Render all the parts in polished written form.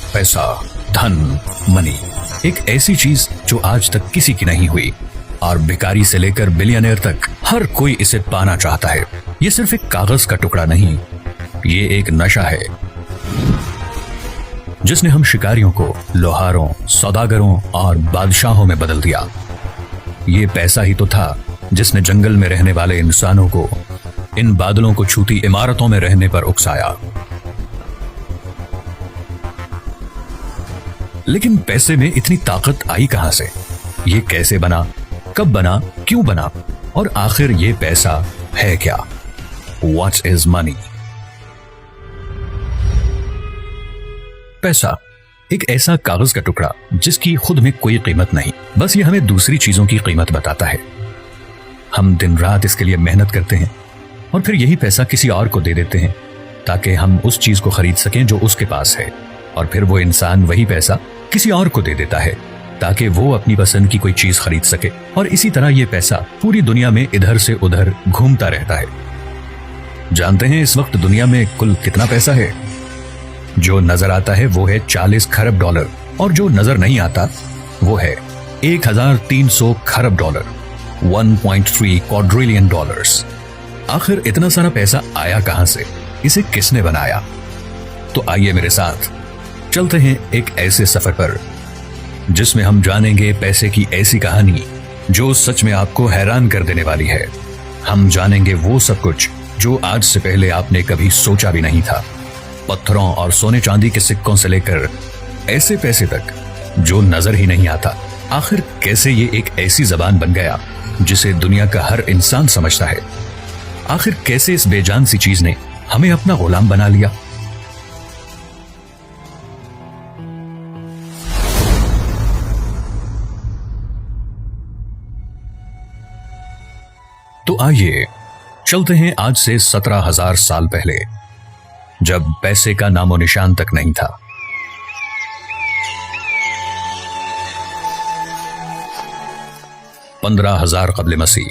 पैसा, धन, मनी, एक ऐसी चीज जो आज तक किसी की नहीं हुई और भिखारी से लेकर बिलियनर तक हर कोई इसे पाना चाहता है। ये सिर्फ एक कागज का टुकड़ा नहीं, ये एक नशा है जिसने हम शिकारियों को लोहारों, सौदागरों और बादशाहों में बदल दिया। ये पैसा ही तो था जिसने जंगल में रहने वाले इंसानों को इन बादलों को छूती इमारतों में रहने पर उकसाया। लेकिन पैसे में इतनी ताकत आई कहां से? ये कैसे बना, कब बना, क्यों बना और आखिर ये पैसा है क्या? What is money? पैसा एक ऐसा कागज का टुकड़ा जिसकी खुद में कोई कीमत नहीं, बस ये हमें दूसरी चीजों की कीमत बताता है। हम दिन रात इसके लिए मेहनत करते हैं और फिर यही पैसा किसी और को दे देते हैं ताकि हम उस चीज को खरीद सकें जो उसके पास है, और फिर वो इंसान वही पैसा किसी और को दे देता है ताकि वो अपनी पसंद की कोई चीज खरीद सके। और इसी तरह ये पैसा पूरी दुनिया में इधर से उधर घूमता रहता है। जानते हैं इस वक्त दुनिया में कुल कितना पैसा है? जो नजर आता है वो है 40 खरब डॉलर और जो नजर नहीं आता वो है 1300 खरब डॉलर, 1.3 क्वाड्रिलियन डॉलर्स। आखिर इतना सारा पैसा आया कहां से? इसे किसने बनाया? तो आइए मेरे साथ चलते हैं एक ऐसे सफर पर जिसमें हम जानेंगे पैसे की ऐसी कहानी जो सच में आपको हैरान कर देने वाली है। हम जानेंगे वो सब कुछ जो आज से पहले आपने कभी सोचा भी नहीं था। पत्थरों और सोने चांदी के सिक्कों से लेकर ऐसे पैसे तक जो नजर ही नहीं आता। आखिर कैसे ये एक ऐसी जबान बन गया जिसे दुनिया का हर इंसान समझता है? आखिर कैसे इस बेजान सी चीज ने हमें अपना गुलाम बना लिया? तो आइए चलते हैं आज से 17,000 साल पहले, जब पैसे का नामो निशान तक नहीं था। $15,000 क़ब्ल मसीह।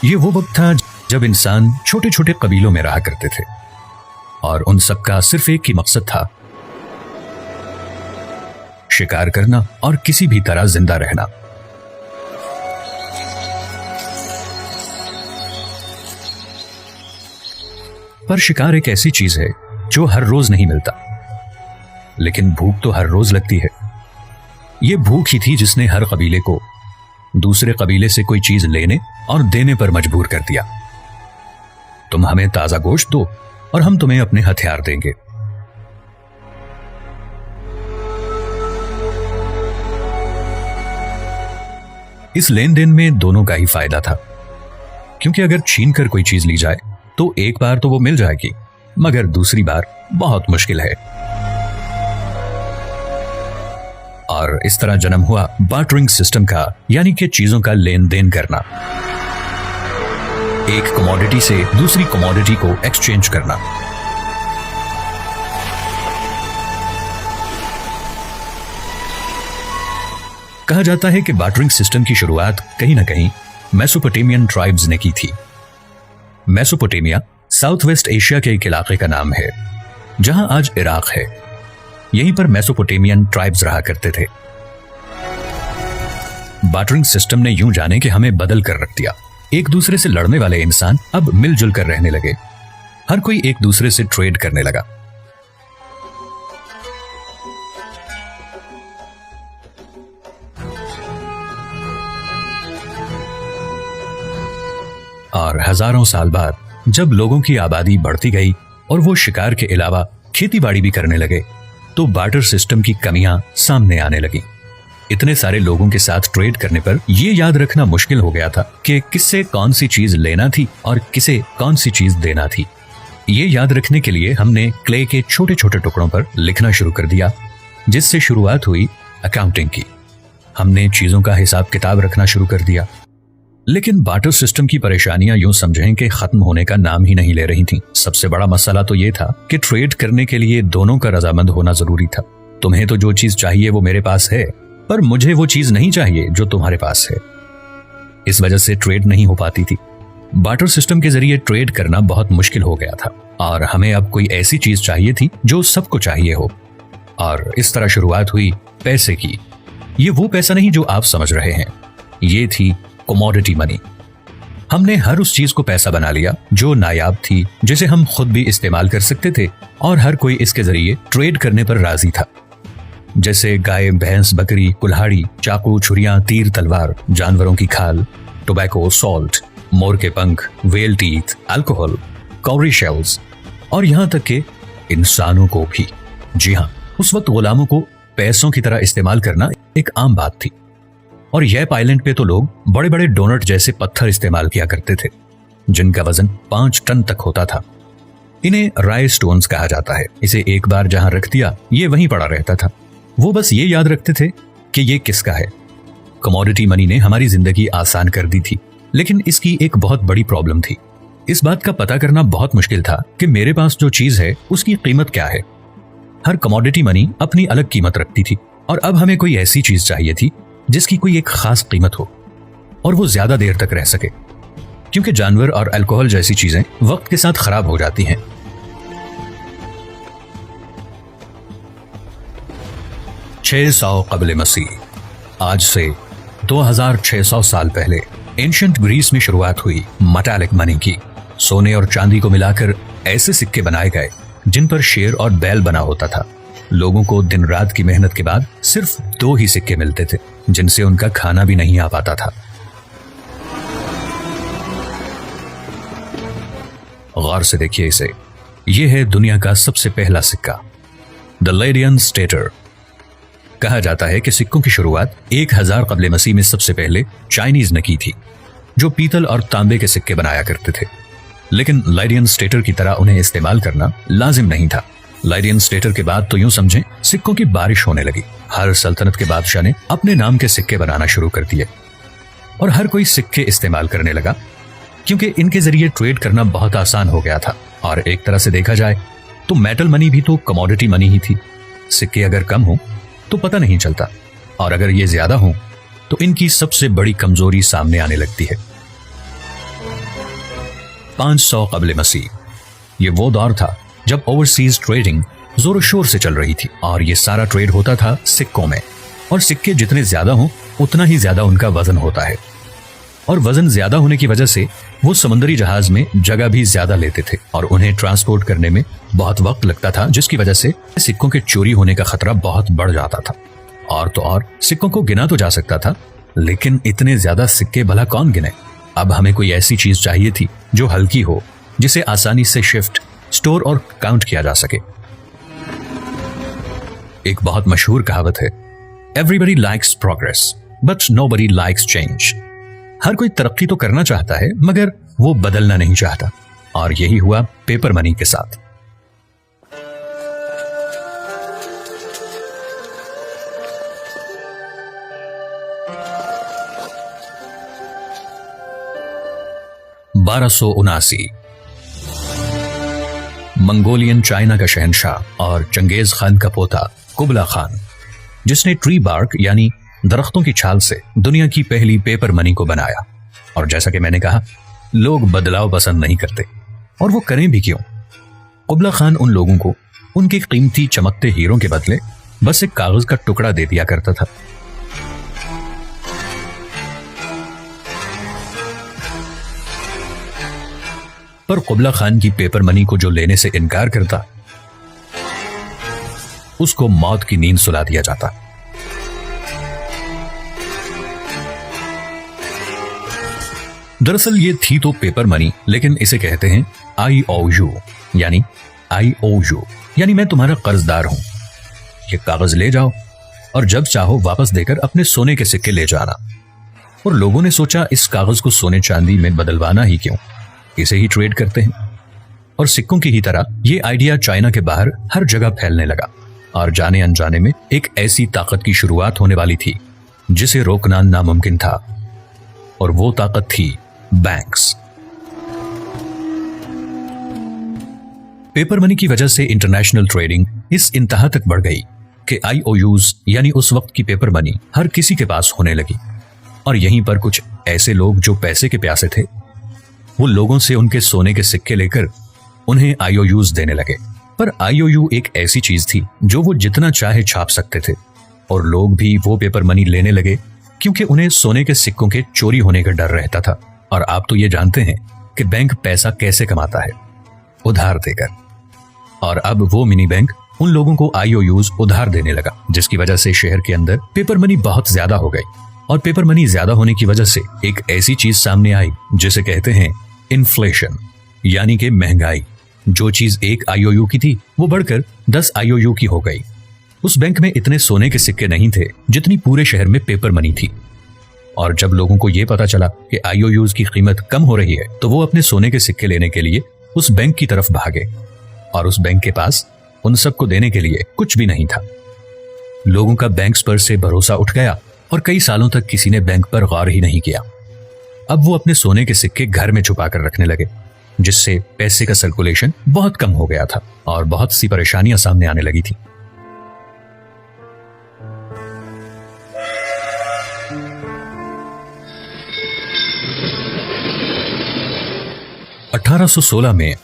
ये वो वक्त था जब इंसान छोटे छोटे कबीलों में रहा करते थे और उन सबका सिर्फ एक ही मकसद था, शिकार करना और किसी भी तरह जिंदा रहना। पर शिकार एक ऐसी चीज है जो हर रोज नहीं मिलता, लेकिन भूख तो हर रोज लगती है। यह भूख ही थी जिसने हर कबीले को दूसरे कबीले से कोई चीज लेने और देने पर मजबूर कर दिया। तुम हमें ताजा गोश्त दो और हम तुम्हें अपने हथियार देंगे। इस लेन देन में दोनों का ही फायदा था, क्योंकि अगर छीन कर कोई चीज ली जाए तो एक बार तो वो मिल जाएगी, मगर दूसरी बार बहुत मुश्किल है। और इस तरह जन्म हुआ बार्टरिंग सिस्टम का, यानी कि चीजों का लेन देन करना, एक कमोडिटी से दूसरी कमोडिटी को एक्सचेंज करना। कहा जाता है कि बार्टरिंग सिस्टम की शुरुआत कहीं ना कहीं मेसोपोटामियन ट्राइब्स ने की थी। मेसोपोटामिया साउथ वेस्ट एशिया के एक इलाके का नाम है जहां आज इराक है। यहीं पर मेसोपोटामियन ट्राइब्स रहा करते थे। बार्टरिंग सिस्टम ने यूं जाने कि हमें बदल कर रख दिया। एक दूसरे से लड़ने वाले इंसान अब मिलजुल कर रहने लगे। हर कोई एक दूसरे से ट्रेड करने लगा। और हजारों साल बाद जब लोगों की आबादी बढ़ती गई और वो शिकार के अलावा खेतीबाड़ी भी करने लगे, तो बार्टर सिस्टम की कमियां सामने आने लगी। इतने सारे लोगों के साथ ट्रेड करने पर यह याद रखना मुश्किल हो गया था कि किससे कौन सी चीज लेना थी और किसे कौन सी चीज देना थी। ये याद रखने के लिए हमने क्ले के छोटे छोटे टुकड़ों पर लिखना शुरू कर दिया, जिससे शुरुआत हुई अकाउंटिंग की। हमने चीजों का हिसाब किताब रखना शुरू कर दिया। लेकिन बार्टर सिस्टम की परेशानियां यूं समझें कि खत्म होने का नाम ही नहीं ले रही थीं। सबसे बड़ा मसला तो यह था कि ट्रेड करने के लिए दोनों का रजामंद होना जरूरी था। तुम्हें तो जो चीज चाहिए वो मेरे पास है, पर मुझे वो चीज नहीं चाहिए जो तुम्हारे पास है। इस वजह से ट्रेड नहीं हो पाती थी। बार्टर सिस्टम के जरिए ट्रेड करना बहुत मुश्किल हो गया था और हमें अब कोई ऐसी चीज चाहिए थी जो सबको चाहिए हो। और इस तरह शुरुआत हुई पैसे की। ये वो पैसा नहीं जो आप समझ रहे हैं, ये थी कमोडिटी मनी। हमने हर उस चीज को पैसा बना लिया जो नायाब थी, जिसे हम खुद भी इस्तेमाल कर सकते थे और हर कोई इसके जरिए ट्रेड करने पर राजी था। जैसे गाय, भैंस, बकरी, कुल्हाड़ी, चाकू, छुरियां, तीर, तलवार, जानवरों की खाल, टोबैको, सॉल्ट, मोर के पंख, वेल टीथ, अल्कोहल, कौरी शेल्स और यहां तक के इंसानों को भी। जी हां, उस वक्त गुलामों को पैसों की तरह इस्तेमाल करना एक आम बात थी। और यह आइलैंड पे तो लोग बड़े बड़े डोनट जैसे पत्थर इस्तेमाल किया करते थे जिनका वजन 5 टन तक होता था। इन्हें राय स्टोन्स कहा जाता है। इसे एक बार जहां रख दिया ये वहीं पड़ा रहता था। वो बस ये याद रखते थे कि ये किसका है। कमोडिटी मनी ने हमारी जिंदगी आसान कर दी थी, लेकिन इसकी एक बहुत बड़ी प्रॉब्लम थी। इस बात का पता करना बहुत मुश्किल था कि मेरे पास जो चीज है उसकी कीमत क्या है। हर कमोडिटी मनी अपनी अलग कीमत रखती थी और अब हमें कोई ऐसी चीज चाहिए थी जिसकी कोई एक खास कीमत हो और वो ज्यादा देर तक रह सके, क्योंकि जानवर और अल्कोहल जैसी चीजें वक्त के साथ खराब हो जाती हैं। छह 600 कबले मसीह, आज से 2600 साल पहले एंशिएंट ग्रीस में शुरुआत हुई मेटालिक मनी की। सोने और चांदी को मिलाकर ऐसे सिक्के बनाए गए जिन पर शेर और बैल बना होता था। लोगों को दिन रात की मेहनत के बाद सिर्फ 2 ही सिक्के मिलते थे जिनसे उनका खाना भी नहीं आ पाता था। गौर से देखिए इसे। यह है दुनिया का सबसे पहला सिक्का, द लेडियन स्टेटर। कहा जाता है कि सिक्कों की शुरुआत 1000 कबले मसीह में सबसे पहले चाइनीज ने की थी, जो पीतल और तांबे के सिक्के बनाया करते थे। लेकिन लाइडियन स्टेटर की तरह उन्हें इस्तेमाल करना लाजिम नहीं था। लाइडियन स्टेटर के बाद तो यूं समझें सिक्कों की बारिश होने लगी। हर सल्तनत के बादशाह ने अपने नाम के सिक्के बनाना शुरू कर दिए और हर कोई सिक्के इस्तेमाल करने लगा, क्योंकि इनके जरिए ट्रेड करना बहुत आसान हो गया था। और एक तरह से देखा जाए तो मेटल मनी भी तो कमोडिटी मनी ही थी। सिक्के अगर कम हो तो पता नहीं चलता, और अगर ये ज्यादा हो तो इनकी सबसे बड़ी कमजोरी सामने आने लगती है। 500 कबले मसीह, ये वो दौर था जब ओवरसीज ट्रेडिंग जोरों शोर से चल रही थी और ये सारा ट्रेड होता था सिक्कों में। और सिक्के जितने ज्यादा हों उतना ही ज्यादा उनका वजन होता है, और वजन ज्यादा होने की वजह से वो समुद्री जहाज में जगह भी ज्यादा लेते थे और उन्हें ट्रांसपोर्ट करने में बहुत वक्त लगता था, जिसकी वजह से सिक्कों के चोरी होने का खतरा बहुत बढ़ जाता था। और तो और सिक्कों को गिना तो जा सकता था, लेकिन इतने ज्यादा सिक्के भला कौन गिने। अब हमें कोई ऐसी चीज चाहिए थी जो हल्की हो, जिसे आसानी से शिफ्ट, स्टोर और काउंट किया जा सके। एक बहुत मशहूर कहावत है, everybody likes progress but nobody likes change. हर कोई तरक्की तो करना चाहता है मगर वो बदलना नहीं चाहता, और यही हुआ पेपर मनी के साथ। (1279) मंगोलियन चाइना का शहंशाह और चंगेज खान का पोता कुबला खान, जिसने ट्री बार्क यानी दरख्तों की छाल से दुनिया की पहली पेपर मनी को बनाया। और जैसा कि मैंने कहा, लोग बदलाव पसंद नहीं करते, और वो करें भी क्यों। कुबला खान उन लोगों को उनके कीमती चमकते हीरों के बदले बस एक कागज का टुकड़ा दे दिया करता था। पर कुबला खान की पेपर मनी को जो लेने से इनकार करता, उसको मौत की नींद सुला दिया जाता। दरअसल ये थी तो पेपर मनी, लेकिन इसे कहते हैं IOU यानी मैं तुम्हारा कर्जदार हूं। ये कागज ले जाओ और जब चाहो वापस देकर अपने सोने के सिक्के ले जाना। और लोगों ने सोचा, इस कागज को सोने चांदी में बदलवाना ही क्यों, इसे ही ट्रेड करते हैं। और सिक्कों की ही तरह ये आइडिया चाइना के बाहर हर जगह फैलने लगा, और जाने अनजाने में एक ऐसी ताकत की शुरुआत होने वाली थी जिसे रोकना नामुमकिन था, और वो ताकत थी बैंक्स। पेपर मनी की वजह से इंटरनेशनल ट्रेडिंग इस इंतहा तक बढ़ गई कि IOUs यानी उस वक्त की पेपर मनी हर किसी के पास होने लगी। और यहीं पर कुछ ऐसे लोग जो पैसे के प्यासे थे, वो लोगों से उनके सोने के सिक्के लेकर उन्हें IOUs देने लगे। पर IOU एक ऐसी चीज थी जो वो जितना चाहे छाप सकते थे, और लोग भी वो पेपर मनी लेने लगे क्योंकि उन्हें सोने के सिक्कों के चोरी होने का डर रहता था। और आप तो ये जानते हैं कि बैंक पैसा कैसे कमाता है, उधार देकर। और अब वो मिनी बैंक उन लोगों को IOUs उधार देने लगा, जिसकी वजह से शहर के अंदर पेपर मनी बहुत ज्यादा हो गई। और पेपर मनी ज्यादा होने की वजह से एक ऐसी चीज सामने आई जिसे कहते हैं इन्फ्लेशन, यानी कि महंगाई। जो चीज 1 IOU की थी वो बढ़कर 10 IOU की हो गई। उस बैंक में इतने सोने के सिक्के नहीं थे जितनी पूरे शहर में पेपर मनी थी। और जब लोगों को यह पता चला कि IOUs की कीमत कम हो रही है, तो वो अपने सोने के सिक्के लेने के लिए उस बैंक की तरफ भागे। और उस बैंक के पास उन सबको देने के लिए कुछ भी नहीं था। लोगों का बैंक्स पर से भरोसा उठ गया और कई सालों तक किसी ने बैंक पर गौर ही नहीं किया। अब वो अपने सोने के सिक्के घर में छुपा कर रखने लगे, जिससे पैसे का सर्कुलेशन बहुत कम हो गया था और बहुत सी परेशानियां सामने आने लगी थी। (1816) में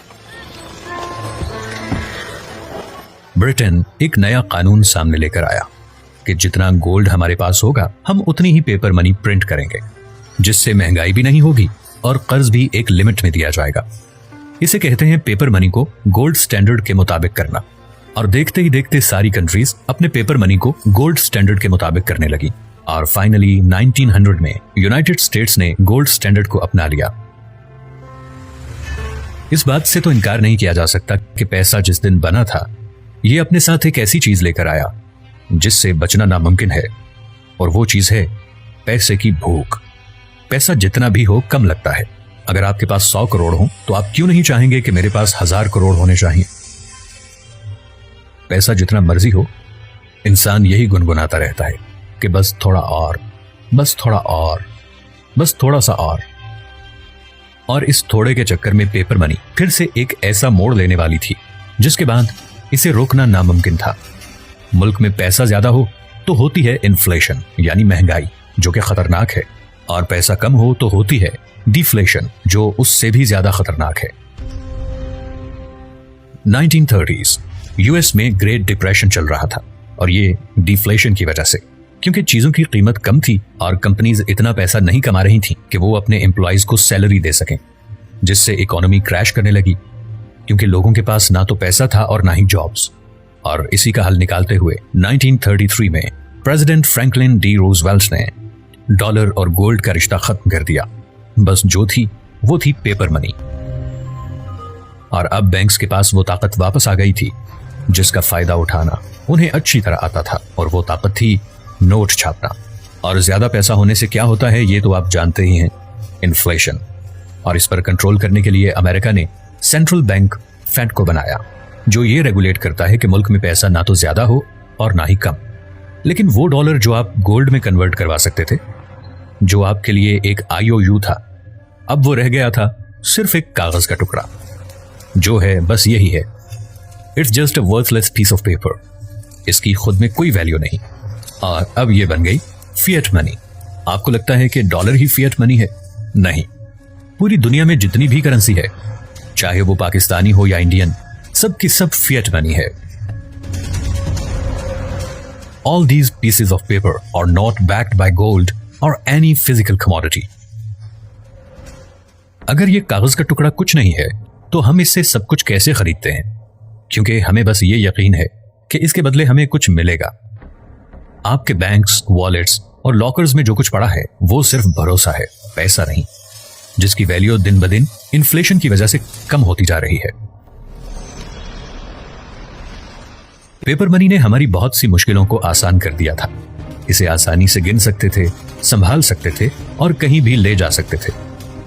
ब्रिटेन एक नया कानून सामने लेकर आया कि जितना गोल्ड हमारे पास होगा हम उतनी ही पेपर मनी प्रिंट करेंगे, जिससे महंगाई भी नहीं होगी और कर्ज भी एक लिमिट में दिया जाएगा। इसे कहते हैं पेपर मनी को गोल्ड स्टैंडर्ड के मुताबिक करना। और देखते ही देखते सारी कंट्रीज अपने पेपर मनी को गोल्ड स्टैंडर्ड के मुताबिक करने लगी। और फाइनली 1900 में यूनाइटेड स्टेट्स ने गोल्ड स्टैंडर्ड को अपना लिया। इस बात से तो इनकार नहीं किया जा सकता कि पैसा जिस दिन बना था, ये अपने साथ एक ऐसी चीज लेकर आया जिससे बचना नामुमकिन है, और वो चीज है पैसे की भूख। पैसा जितना भी हो कम लगता है। अगर आपके पास 100 करोड़ हो तो आप क्यों नहीं चाहेंगे कि मेरे पास 1000 करोड़ होने चाहिए। पैसा जितना मर्जी हो, इंसान यही गुनगुनाता रहता है कि बस थोड़ा और, बस थोड़ा और, बस थोड़ा सा और इस थोड़े के चक्कर में पेपर मनी फिर से एक ऐसा मोड़ लेने वाली थी जिसके बाद इसे रोकना नामुमकिन था। मुल्क में पैसा ज्यादा हो तो होती है इन्फ्लेशन, यानी महंगाई, जो कि खतरनाक है। और पैसा कम हो तो होती है डिफ्लेशन, जो उससे भी ज्यादा खतरनाक है। 1930s यूएस में ग्रेट डिप्रेशन चल रहा था, और ये डिफ्लेशन की वजह से, क्योंकि चीजों की कीमत कम थी और कंपनीज इतना पैसा नहीं कमा रही थी कि वो अपने एम्प्लॉइज को सैलरी दे सकें, जिससे इकोनॉमी क्रैश करने लगी, क्योंकि लोगों के पास ना तो पैसा था और ना ही जॉब्स। और इसी का हल निकालते हुए 1933 में प्रेसिडेंट फ्रैंकलिन डी रूजवेल्ट ने डॉलर और गोल्ड का रिश्ता खत्म कर दिया। बस जो थी वो थी पेपर मनी। और अब बैंक्स के पास वो ताकत वापस आ गई थी जिसका फायदा उठाना उन्हें अच्छी तरह आता था, और वो ताकत थी नोट छापना। और ज्यादा पैसा होने से क्या होता है ये तो आप जानते ही हैं, इन्फ्लेशन। और इस पर कंट्रोल करने के लिए अमेरिका ने सेंट्रल बैंक फेड को बनाया, जो ये रेगुलेट करता है कि मुल्क में पैसा ना तो ज्यादा हो और ना ही कम। लेकिन वो डॉलर जो आप गोल्ड में कन्वर्ट करवा सकते थे, जो आपके लिए एक IOU था, अब वो रह गया था सिर्फ एक कागज का टुकड़ा, जो है बस यही है, it's just a worthless piece of paper. इसकी खुद में कोई वैल्यू नहीं। और अब ये बन गई फिएट मनी। आपको लगता है कि डॉलर ही फिएट मनी है? नहीं, पूरी दुनिया में जितनी भी करेंसी है, चाहे वो पाकिस्तानी हो या इंडियन, सब की सब फिएट मनी है। All these pieces of paper are not backed by gold or any physical commodity. अगर ये कागज का टुकड़ा कुछ नहीं है तो हम इससे सब कुछ कैसे खरीदते हैं? क्योंकि हमें बस ये यकीन है कि इसके बदले हमें कुछ मिलेगा। आपके बैंक्स, वॉलेट्स और लॉकर्स में जो कुछ पड़ा है वो सिर्फ भरोसा है, पैसा नहीं, जिसकी वैल्यू दिन ब दिन इन्फ्लेशन की वजह से कम होती जा रही है। पेपर मनी ने हमारी बहुत सी मुश्किलों को आसान कर दिया था। इसे आसानी से गिन सकते थे, संभाल सकते थे और कहीं भी ले जा सकते थे।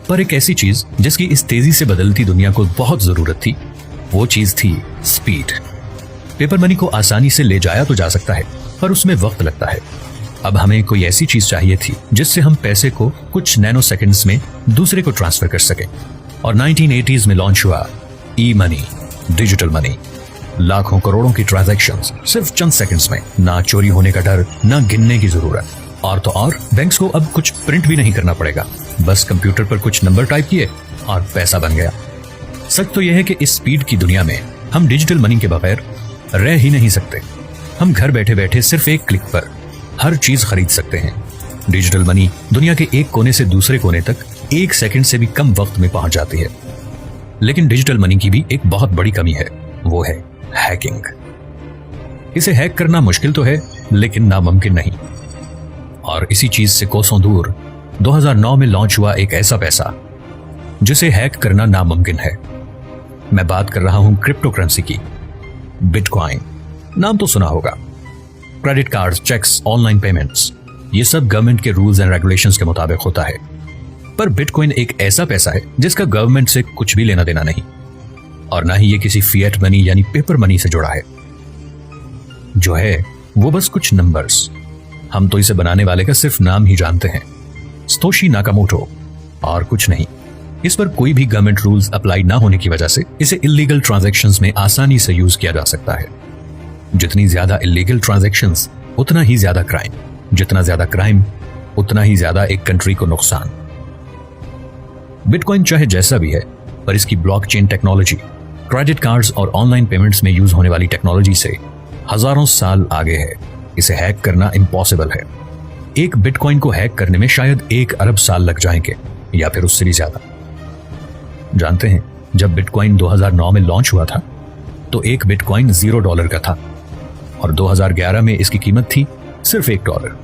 पर एक ऐसी चीज जिसकी इस तेजी से बदलती दुनिया को बहुत जरूरत थी, वो चीज थी स्पीड। पेपर मनी को आसानी से ले जाया तो जा सकता है, पर उसमें वक्त लगता है। अब हमें कोई ऐसी चीज चाहिए थी जिससे हम पैसे को कुछ नैनो सेकंड्स में दूसरे को ट्रांसफर कर सकें। और 1980s में लॉन्च हुआ ई मनी, डिजिटल मनी। लाखों करोड़ों की ट्रांजैक्शंस सिर्फ चंद सेकंड्स में, ना चोरी होने का डर, ना गिनने की जरूरत। और तो और बैंक्स को अब कुछ प्रिंट भी नहीं करना पड़ेगा, बस कंप्यूटर पर कुछ नंबर टाइप किए और पैसा बन गया। सच तो यह है कि इस स्पीड की दुनिया में हम डिजिटल मनी के बगैर रह ही नहीं सकते। हम घर बैठे बैठे सिर्फ एक क्लिक पर हर चीज खरीद सकते हैं। डिजिटल मनी दुनिया के एक कोने से दूसरे कोने तक 1 सेकंड से भी कम वक्त में पहुंच जाती है। लेकिन डिजिटल मनी की भी एक बहुत बड़ी कमी है, वो है हैकिंग। इसे हैक करना मुश्किल तो है, लेकिन नामुमकिन नहीं। और इसी चीज से कोसों दूर 2009 में लॉन्च हुआ एक ऐसा पैसा जिसे हैक करना नामुमकिन है। मैं बात कर रहा हूं क्रिप्टो करेंसी की, बिटकॉइन। नाम तो सुना होगा। Credit cards, cheques, online payments, ये सब गवर्नमेंट के रूल्स एंड रेगुलेशंस के मुताबिक होता है। पर बिटकॉइन एक ऐसा पैसा है जिसका गवर्नमेंट से कुछ भी लेना देना नहीं, और ना ही ये किसी फिएट मनी यानी पेपर मनी से जुड़ा है। जो है वो बस कुछ नंबर्स। हम तो इसे बनाने वाले का सिर्फ नाम ही जानते हैं, सतोशी नाकामोटो, और कुछ नहीं। इस पर कोई भी गवर्नमेंट रूल्स अप्लाई ना होने की वजह से इसे इलीगल ट्रांजैक्शंस में आसानी से यूज किया जा सकता है। जितनी ज्यादा इलीगल ट्रांजैक्शंस उतना ही ज्यादा क्राइम, जितना ज्यादा क्राइम उतना ही ज्यादा एक कंट्री को नुकसान। बिटकॉइन चाहे जैसा भी है, पर इसकी ब्लॉकचेन टेक्नोलॉजी क्रेडिट कार्ड्स और ऑनलाइन पेमेंट्स में यूज होने वाली टेक्नोलॉजी से हजारों साल आगे है। इसे हैक करना इम्पॉसिबल है। एक बिटकॉइन को हैक करने में शायद 1 अरब साल लग जाएंगे, या फिर उससे भी ज्यादा। जानते हैं, जब बिटकॉइन 2009 में लॉन्च हुआ था तो एक बिटकॉइन $0 का था, और 2011 में इसकी कीमत थी सिर्फ $1,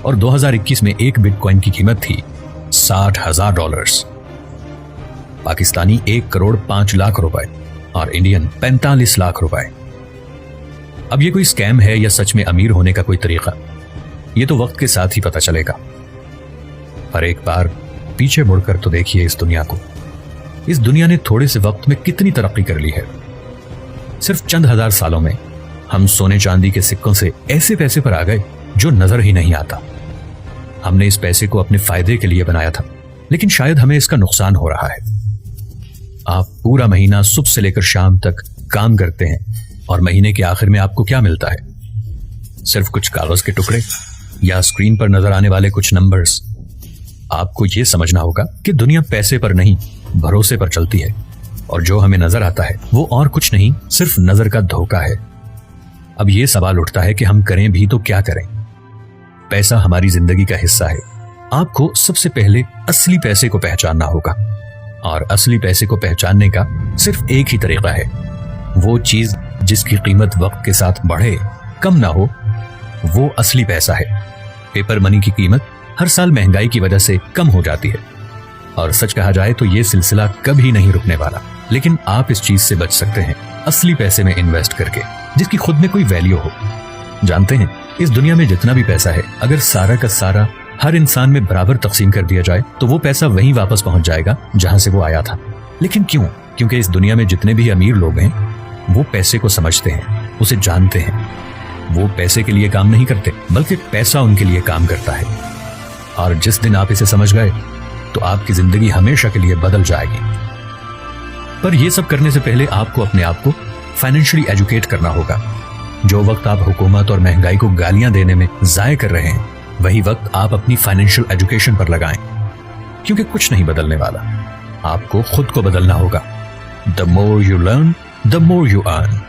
और 2021 में एक बिटकॉइन की कीमत थी $60,000। पाकिस्तानी 1,05 लाख रुपए और इंडियन 45 लाख रुपए। अब ये कोई स्कैम है या सच में अमीर होने का कोई तरीका, ये तो वक्त के साथ ही पता चलेगा। पर एक बार पीछे मुड़कर तो देखिए इस दुनिया को। इस दुनिया ने थोड़े से वक्त में कितनी तरक्की कर ली है। सिर्फ चंद हजार सालों में हम सोने चांदी के सिक्कों से ऐसे पैसे पर आ गए जो नजर ही नहीं आता। हमने इस पैसे को अपने फायदे के लिए बनाया था, लेकिन शायद हमें इसका नुकसान हो रहा है। आप पूरा महीना सुबह से लेकर शाम तक काम करते हैं, और महीने के आखिर में आपको क्या मिलता है? सिर्फ कुछ कागज के टुकड़े या स्क्रीन पर नजर आने वाले कुछ नंबर्स। आपको यह समझना होगा कि दुनिया पैसे पर नहीं, भरोसे पर चलती है, और जो हमें नजर आता है वो और कुछ नहीं, सिर्फ नजर का धोखा है। अब यह सवाल उठता है कि हम करें भी तो क्या करें? पैसा हमारी जिंदगी का हिस्सा है। आपको सबसे पहले असली पैसे को पहचानना होगा, और असली पैसे को पहचानने का सिर्फ एक ही तरीका है। वो चीज जिसकी कीमत वक्त के साथ बढ़े, कम ना हो, वो असली पैसा है। पेपर मनी की कीमत हर साल महंगाई की वजह से कम हो जाती है, और सच कहा जाए तो ये सिलसिला कभी नहीं रुकने वाला। लेकिन आप इस चीज से बच सकते हैं असली पैसे में इन्वेस्ट करके, जिसकी खुद में कोई वैल्यू हो। जानते हैं, इस दुनिया में जितना भी पैसा है, अगर सारा का सारा हर इंसान में बराबर तकसीम कर दिया जाए तो वो पैसा वहीं वापस पहुंच जाएगा जहां से वो आया था। लेकिन क्यों? क्योंकि इस दुनिया में जितने भी अमीर लोग हैं वो पैसे को समझते हैं, उसे जानते हैं। वो पैसे के लिए काम नहीं करते, बल्कि पैसा उनके लिए काम करता है। और जिस दिन आप इसे समझ गए तो आपकी जिंदगी हमेशा के लिए बदल जाएगी। पर यह सब करने से पहले आपको अपने आप को फाइनेंशियली एजुकेट करना होगा। जो वक्त आप हुकूमत और महंगाई को गालियां देने में जाया कर रहे हैं, वही वक्त आप अपनी फाइनेंशियल एजुकेशन पर लगाएं, क्योंकि कुछ नहीं बदलने वाला। आपको खुद को बदलना होगा। The more you learn, the more you earn.